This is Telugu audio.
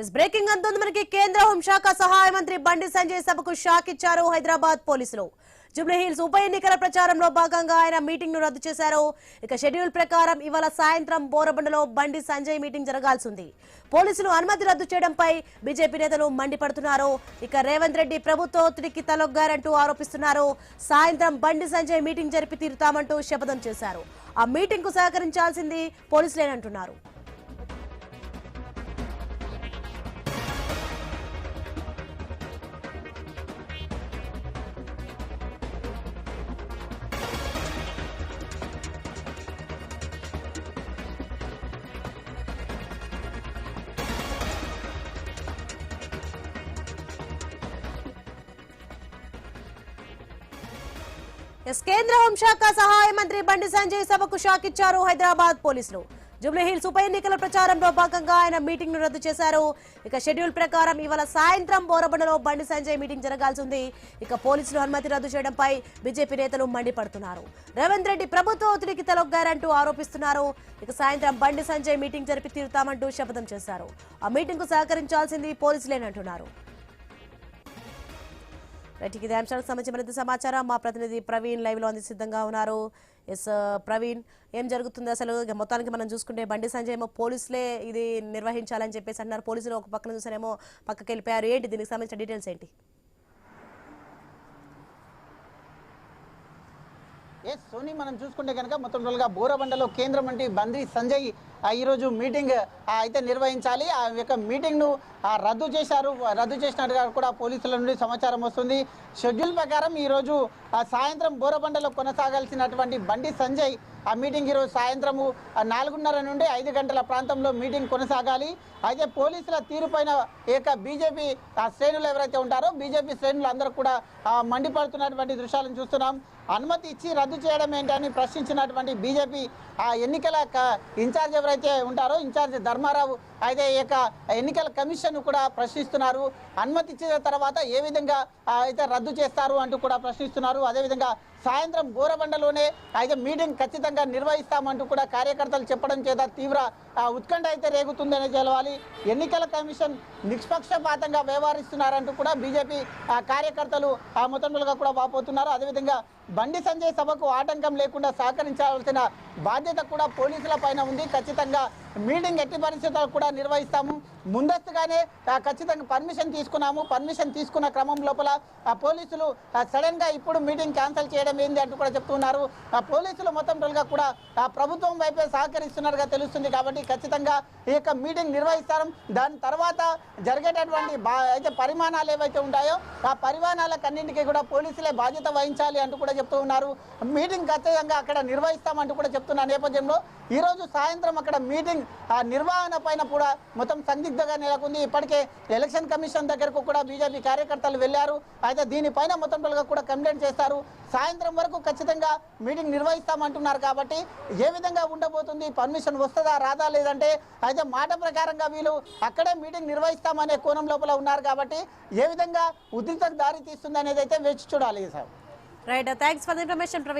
इस ब्रेकिंग अंतुंది మనకి కేంద్ర హోంశాఖ సహాయ మంత్రి బండి సంజయ్ సభకు షాక్ ఇచ్చారు హైదరాబాద్ పోలీసులు. జూబ్లీ హిల్స్ ఉప ఎన్నికల ప్రచారంలో భాగంగా ఆయన మీటింగ్ ను రద్దు చేశారు. ఇక షెడ్యూల్ ప్రకారం ఇవాళ సాయంత్రం బోరబండలో బండి సంజయ్ మీటింగ్ జరగాల్సింది. పోలీసులు అనుమతి రద్దు చేయడంపై బీజేపీ నేతలు మండిపడుతున్నారు. ఇక రేవంత్ రెడ్డి ప్రభుత్వ ఒత్తిడికి తలొగ్గారంటూ ఆరోపిస్తున్నారు. సాయంత్రం బండి సంజయ్ మీటింగ్ జరిపి తీరుతామంటూ శపథం చేశారు. ఆ మీటింగ్ కు సహకరించాల్సింది పోలీసులేనంటున్నారు. కేంద్ర హోంశాఖ సహాయ మంత్రి బండి సంజయ్ సభకు షాక్ ఇచ్చారు హైదరాబాద్ పోలీసులు. జూబ్లీ హిల్స్ ఉప ఎన్నికల ప్రచారంలో భాగంగా ఆయన మీటింగ్ ను రద్దు చేశారు. ఇక షెడ్యూల్ ప్రకారం ఇవాళ సాయంత్రం బోరబండలో బండి సంజయ్ మీటింగ్ జరగాల్సింది. ఇక పోలీసులు అనుమతి రద్దు చేయడంపై బీజేపీ నేతలు మండిపడుతున్నారు. రేవంత్ రెడ్డి ప్రభుత్వ ఒత్తిడికి తలొగ్గారంటూ ఆరోపిస్తున్నారు. ఇక సాయంత్రం బండి సంజయ్ మీటింగ్ జరిపి తీరుతామంటూ శపథం చేశారు. ఆ మీటింగ్ కు సహకరించాల్సింది పోలీసులేనంటున్నారు. ఇదే అంశానికి సంబంధించి మరింత సమాచారం మా ప్రతినిధి ప్రవీణ్ లైవ్ లో సిద్ధంగా ఉన్నారు. ఎస్ ప్రవీణ్, ఏం జరుగుతుంది అసలు? మొత్తానికి మనం చూసుకుంటే బండి సంజయ్ ఏమో పోలీసులే ఇది నిర్వహించాలని చెప్పేసి అన్నారు. పోలీసులు ఒక పక్కన చూసారేమో పక్కకి వెళ్ళిపోయారు. ఏంటి దీనికి సంబంధించిన డీటెయిల్స్ ఏంటి? సోనీ, మనం చూసుకుంటే కనుక మొత్తం రోజులుగా బోరబండలో కేంద్ర మంత్రి బండి సంజయ్ ఈరోజు మీటింగ్ అయితే నిర్వహించాలి. ఆ యొక్క మీటింగ్ను రద్దు చేసినట్టుగా కూడా పోలీసుల నుండి సమాచారం వస్తుంది. షెడ్యూల్ ప్రకారం ఈరోజు సాయంత్రం బోరబండలో కొనసాగాల్సినటువంటి బండి సంజయ్ ఆ మీటింగ్ ఈరోజు సాయంత్రము 4:30 నుండి 5 గంటల ప్రాంతంలో మీటింగ్ కొనసాగాలి. అయితే పోలీసుల తీరుపైన బీజేపీ శ్రేణులు ఎవరైతే ఉంటారో బీజేపీ శ్రేణులు అందరూ కూడా మండిపడుతున్నటువంటి దృశ్యాలను చూస్తున్నాం. అనుమతి ఇచ్చి రద్దు చేయడం ఏంటని ప్రశ్నించినటువంటి బీజేపీ ఎన్నికల ఇన్ఛార్జ్ ఎవరైతే ఉంటారో ఇన్ఛార్జ్ ధర్మారావు అయితే ఎన్నికల కమిషన్ కూడా ప్రశ్నిస్తున్నారు. అనుమతి ఇచ్చిన తర్వాత ఏ విధంగా అయితే రద్దు చేస్తారు అంటూ కూడా ప్రశ్నిస్తున్నారు. అదేవిధంగా సాయంత్రం బోరబండలోనే అయితే మీటింగ్ ఖచ్చితంగా నిర్వహిస్తామంటూ కూడా కార్యకర్తలు చెప్పడం చేత తీవ్ర ఉత్కంఠ అయితే రేగుతుందని తెలవాలి. ఎన్నికల కమిషన్ నిష్పక్షపాతంగా వ్యవహరిస్తున్నారంటూ కూడా బీజేపీ కార్యకర్తలు మొత్తంగా కూడా వాపోతున్నారు. అదేవిధంగా బండి సంజయ్ సభకు ఆటంకం లేకుండా సహకరించాల్సిన బాధ్యత కూడా పోలీసుల పైన ఉంది. ఖచ్చితంగా మీటింగ్ ఎట్టి పరిస్థితుల్లో కూడా నిర్వహిస్తాము. ముందస్తుగానే ఖచ్చితంగా పర్మిషన్ తీసుకున్నాము. పర్మిషన్ తీసుకున్న క్రమం లోపల పోలీసులు సడన్గా ఇప్పుడు మీటింగ్ క్యాన్సిల్ చేయడం ఏంది అంటూ కూడా చెప్తున్నారు. పోలీసులు మొత్తం టోల్గా కూడా ప్రభుత్వం వైపే సహకరిస్తున్నట్టుగా తెలుస్తుంది. కాబట్టి ఖచ్చితంగా ఈ మీటింగ్ నిర్వహిస్తారు. దాని తర్వాత జరిగేటటువంటి అయితే పరిమాణాలు ఏవైతే ఉంటాయో ఆ పరిమాణాలకన్నింటికీ కూడా పోలీసులే బాధ్యత వహించాలి అంటూ కూడా చెప్తూ ఉన్నారు. మీటింగ్ ఖచ్చితంగా అక్కడ నిర్వహిస్తామంటూ కూడా చెప్తున్న నేపథ్యంలో ఈరోజు సాయంత్రం అక్కడ మీటింగ్ నిర్వహణ పైన కూడా మొత్తం సందిగ్ధంగా నెలకొంది. ఇప్పటికే ఎలక్షన్ కమిషన్ దగ్గరకు కూడా బీజేపీ కార్యకర్తలు వెళ్లారు. అయితే దీనిపైన మొత్తం కూడా కంప్లైంట్ చేస్తారు. సాయంత్రం వరకు ఖచ్చితంగా మీటింగ్ నిర్వహిస్తామంటున్నారు. కాబట్టి ఏ విధంగా ఉండబోతుంది, పర్మిషన్ వస్తుందా రాదా, లేదంటే అయితే మాట ప్రకారంగా వీళ్ళు అక్కడే మీటింగ్ నిర్వహిస్తామనే కోణం లోపల ఉన్నారు. కాబట్టి ఏ విధంగా ఉద్రిక్తతకు దారి తీస్తుంది అనేది అయితే వేచి చూడాలి sir. Right, thanks for the information Praveen.